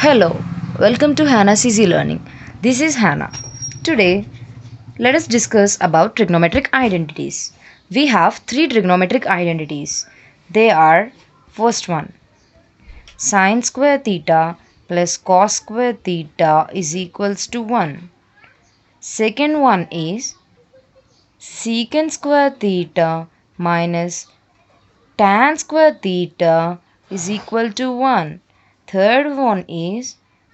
Hello, welcome to Hannah's Easy Learning. This is Hannah. Today, let us discuss about trigonometric identities. We have three trigonometric identities. They are: first one, sine square theta plus cos square theta is equals to 1. Second one is secant square theta minus tan square theta is equal to 1. Third one is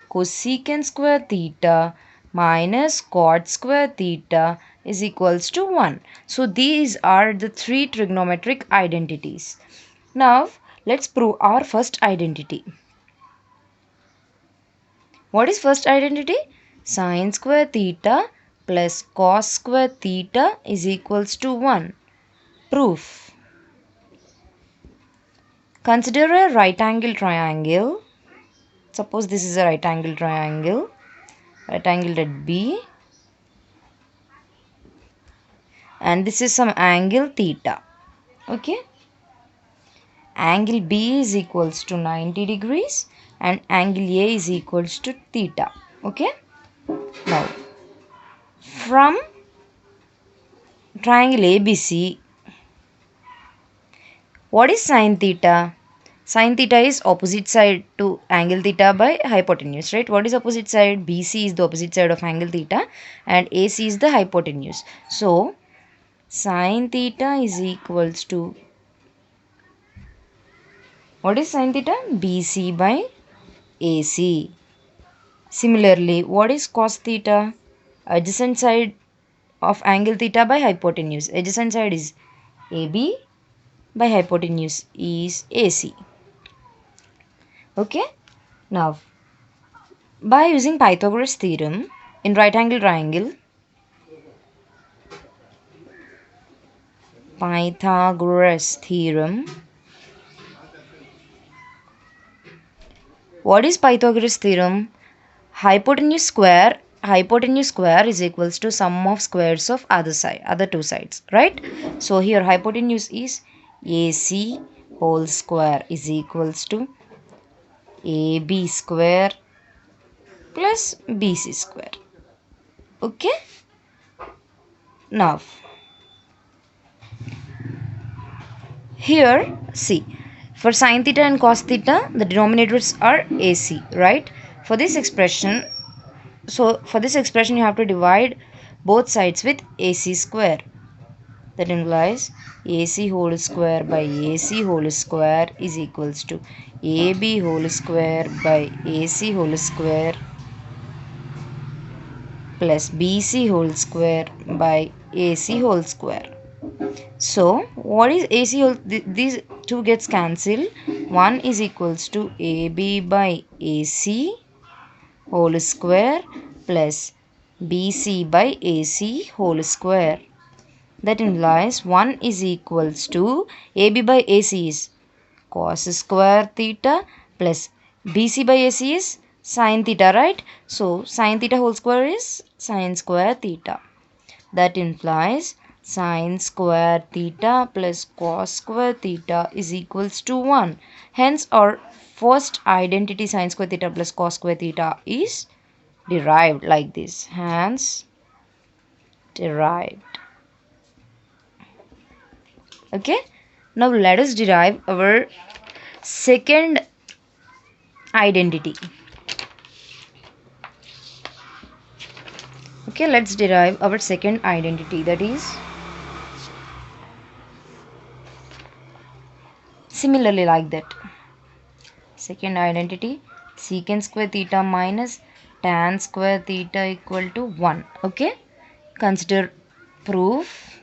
cosecant square theta minus cot square theta is equals to 1. So these are the three trigonometric identities. Now let's prove our first identity. What is first identity? Sine square theta plus cos square theta is equals to 1. Proof. Consider a right angle triangle. Suppose this is a right angle triangle. Right angle at B. And this is some angle theta. Okay. Angle B is equals to 90 degrees and angle A is equals to theta. Okay. Now, from triangle ABC, what is sine theta? Sine theta is opposite side to angle theta by hypotenuse, right? What is opposite side? BC is the opposite side of angle theta and AC is the hypotenuse. So, sine theta is equals to, what is sine theta? BC by AC. Similarly, what is cos theta? Adjacent side of angle theta by hypotenuse. Adjacent side is AB by hypotenuse is AC. Okay. Now, by using Pythagoras theorem in right angle triangle, Pythagoras theorem. What is Pythagoras theorem? Hypotenuse square is equals to sum of squares of other two sides, right? So here hypotenuse is AC whole square is equals to AB square plus BC square. Okay. Now here see, for sine theta and cos theta the denominators are AC, right? For this expression, you have to divide both sides with AC square. That implies AC whole square by AC whole square is equals to AB whole square by AC whole square plus BC whole square by AC whole square. So what is AC whole? These two gets cancelled. 1 is equals to AB by AC whole square plus BC by AC whole square. That implies 1 is equals to AB by AC is cos square theta plus BC by AC is sin theta, right? So sin theta whole square is sin square theta. That implies sin square theta plus cos square theta is equals to 1. Hence our first identity sin square theta plus cos square theta is derived like this. Hence derived. Okay. Now let us derive our second identity. Okay, let's derive our second identity, that is similarly like that. Second identity, secant square theta minus tan square theta equal to 1. Okay, consider proof.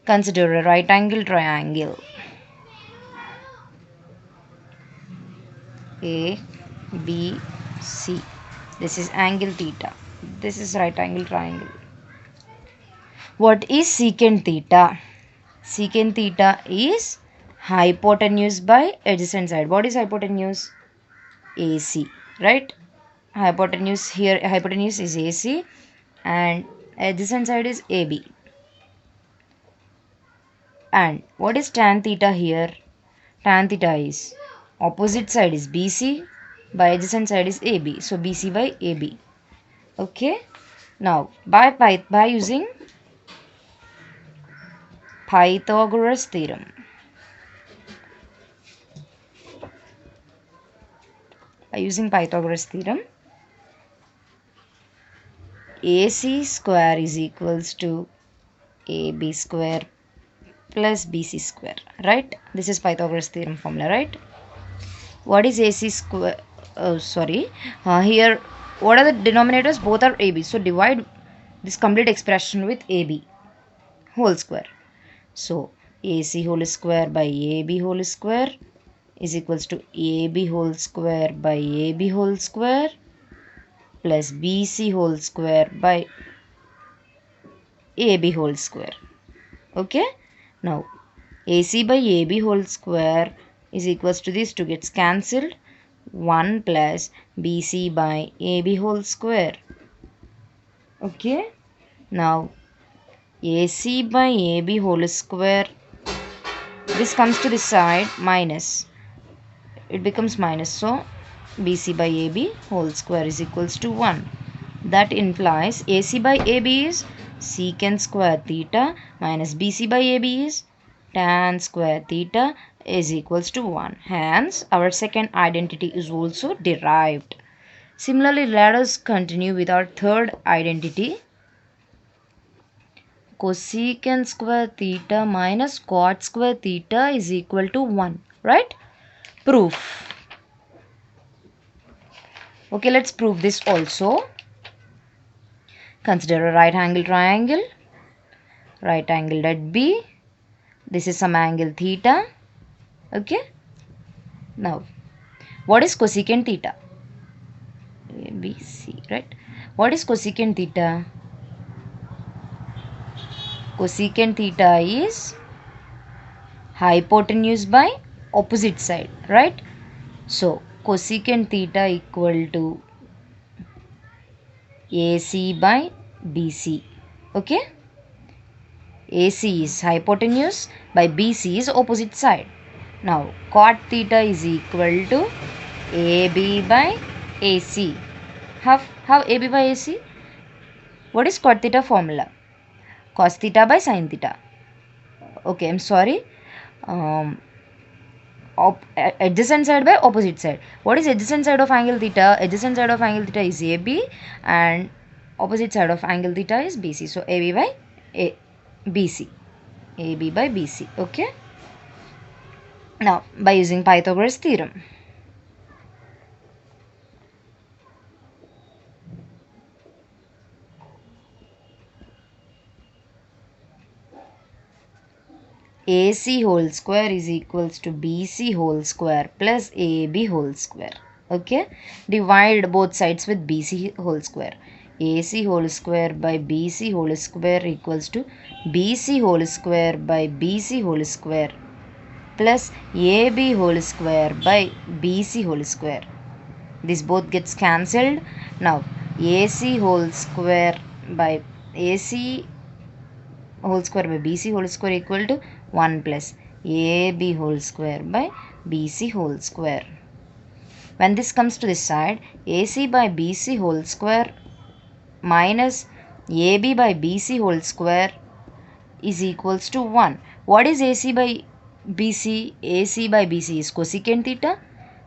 Consider a right angle triangle A, B, C. This is angle theta. This is right angle triangle. What is secant theta? Secant theta is hypotenuse by adjacent side. What is hypotenuse? AC, right? Hypotenuse is AC and adjacent side is AB. And what is tan theta here? Tan theta is opposite side is BC, by adjacent side is AB. So BC by AB. Okay. Now by using Pythagoras theorem. By using Pythagoras theorem, AC square is equals to AB square plus BC square, right? This is Pythagoras theorem formula, right? What is AC square? Here, what are the denominators? Both are AB. So divide this complete expression with AB whole square. So AC whole square by AB whole square is equals to AB whole square by AB whole square plus BC whole square by AB whole square. Okay. Now AC by AB whole square is equals to this two gets cancelled. 1 plus BC by AB whole square. Okay. Now AC by AB whole square, this comes to this side minus, it becomes minus, so BC by AB whole square is equals to 1. That implies AC by AB is secant square theta minus BC by AB is tan square theta is equals to 1. Hence, our second identity is also derived. Similarly, let us continue with our third identity. Cosecant square theta minus cot square theta is equal to 1. Right? Proof. Okay, let's prove this also. Consider a right angle triangle. Right angle at B. This is some angle theta. Okay. Now, what is cosecant theta? A, B, C, right? What is cosecant theta? Cosecant theta is hypotenuse by opposite side, right? So, cosecant theta equal to AC by BC. Okay. AC is hypotenuse by BC is opposite side. Now, cot theta is equal to AB by AC. How AB by AC? What is cot theta formula? Cos theta by sin theta. Okay, I'm sorry. Adjacent side by opposite side. What is adjacent side of angle theta? Adjacent side of angle theta is AB and opposite side of angle theta is BC. So AB by BC. AB by BC. Okay. Now, by using Pythagoras theorem. AC whole square is equals to BC whole square plus AB whole square. Okay. Divide both sides with BC whole square. AC whole square by BC whole square equals to BC whole square by BC whole square plus AB whole square by BC whole square. This both gets cancelled. Now AC whole square by AC whole square by BC whole square equal to 1 plus AB whole square by BC whole square. When this comes to this side, AC by BC whole square minus AB by BC whole square is equals to 1. What is AC by BC? AC by BC is cosecant theta.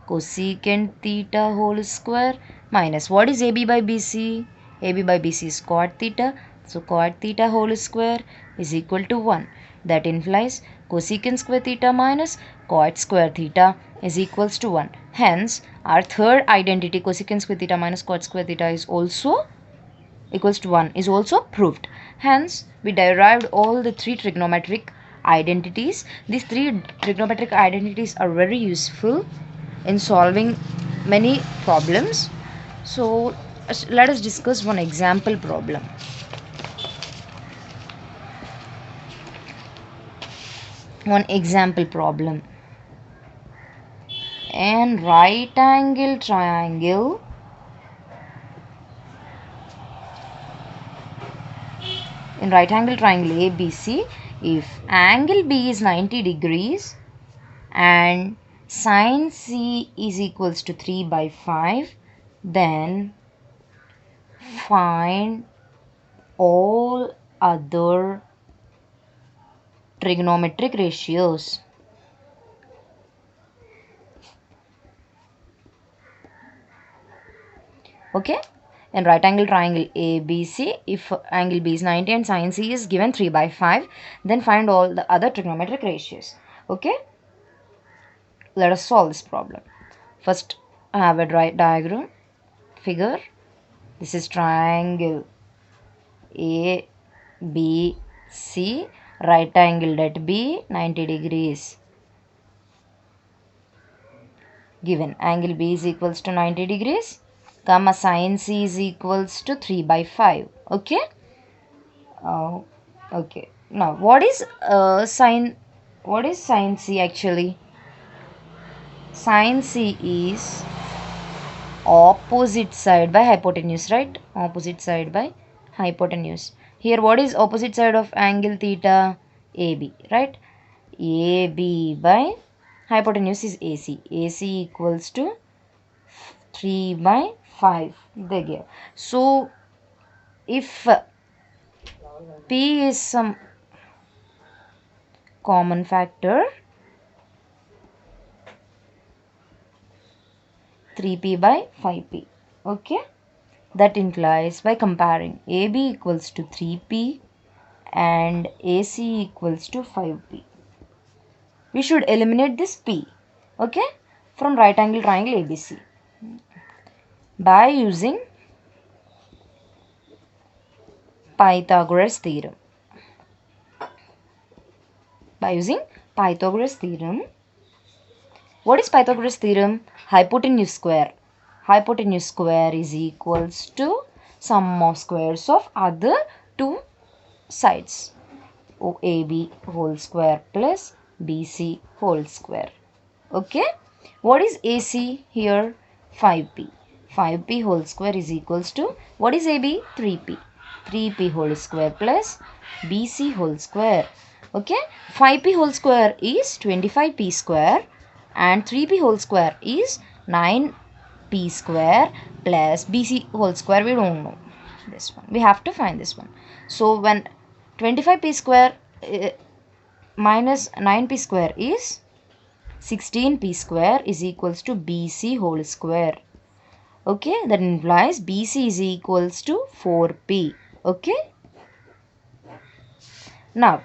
Cosecant theta whole square minus what is AB by BC? AB by BC is cot theta. So cot theta whole square is equal to 1. That implies cosecant square theta minus cot square theta is equals to 1. Hence, our third identity cosecant square theta minus cot square theta is also equals to 1 is also proved. Hence, we derived all the three trigonometric identities. These three trigonometric identities are very useful in solving many problems. So, let us discuss one example problem. One example problem. An right angle triangle in right angle triangle ABC, if angle B is 90 degrees and Sine C is equals to 3 by 5. Then find all other trigonometric ratios. Okay, in right angle triangle ABC, if angle B is 90 and sine C is given 3 by 5, then find all the other trigonometric ratios. Okay, let us solve this problem. First, I have a diagram figure. This is triangle ABC, right angled at B, 90 degrees. Given angle B is equals to 90 degrees, comma sine C is equals to 3 by 5. Okay. Okay. Now, what is sine? What is sine C actually? Sine C is opposite side by hypotenuse, right? Opposite side by hypotenuse. Here, what is opposite side of angle theta? AB, right? AB by hypotenuse is AC. AC equals to 3 by 5. They give. So, if P is some common factor, 3P by 5P. Okay, that implies by comparing AB equals to 3P and AC equals to 5P, we should eliminate this P, okay, from right angle triangle ABC by using Pythagoras theorem. By using Pythagoras theorem, what is Pythagoras theorem? Hypotenuse square. Hypotenuse square is equals to sum of squares of other two sides. AB whole square plus BC whole square. Okay. What is AC here? 5P. 5P whole square is equals to, what is AB? 3P. 3P whole square plus BC whole square. Okay. 5P whole square is 25P square and 3P whole square is 9P square plus BC whole square, we don't know this one. We have to find this one. So when 25P square minus 9P square is 16P square is equals to BC whole square. Okay, that implies BC is equals to 4P. Okay. Now,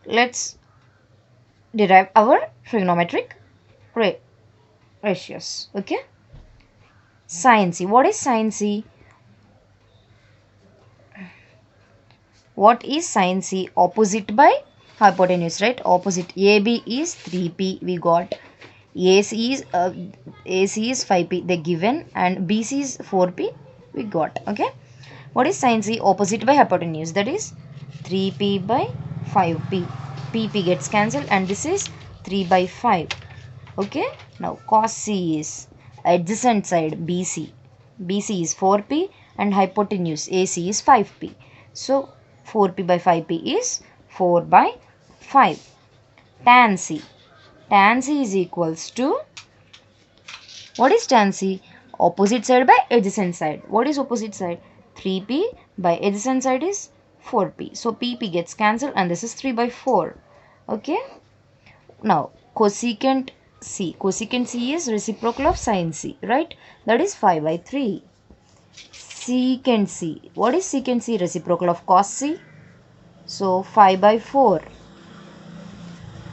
let's derive our trigonometric ratios. Okay. Sine C. What is sine C? What is sine C? Opposite by hypotenuse, right? Opposite. AB is 3P, we got. AC is 5P, they given, and BC is 4P, we got. Okay. What is sine C? Opposite by hypotenuse, that is 3P by 5P. PP gets cancelled and this is 3 by 5. Okay. Now cos C is adjacent side BC. BC is 4P and hypotenuse AC is 5P. So 4P by 5P is 4 by 5. Tan C. Tan C is equals to, what is tan C? Opposite side by adjacent side. What is opposite side? 3P by adjacent side is 4P. So PP gets cancelled and this is 3 by 4. Okay. Now cosecant C. Cosecant C is reciprocal of sin C, right? That is 5 by 3. Secant C. What is secant C? Reciprocal of cos C. So 5 by 4.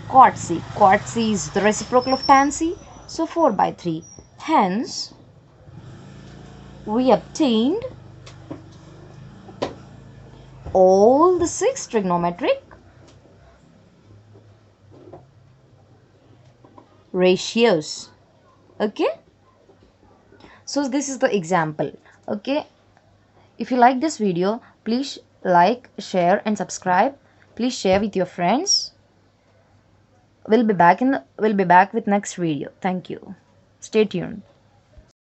Cot C. Cot C is the reciprocal of tan C. So 4 by 3. Hence, we obtained all the 6 trigonometric ratios. Okay. So this is the example. Okay. If you like this video, please like, share and subscribe. Please share with your friends. We'll be back with next video. Thank you. Stay tuned.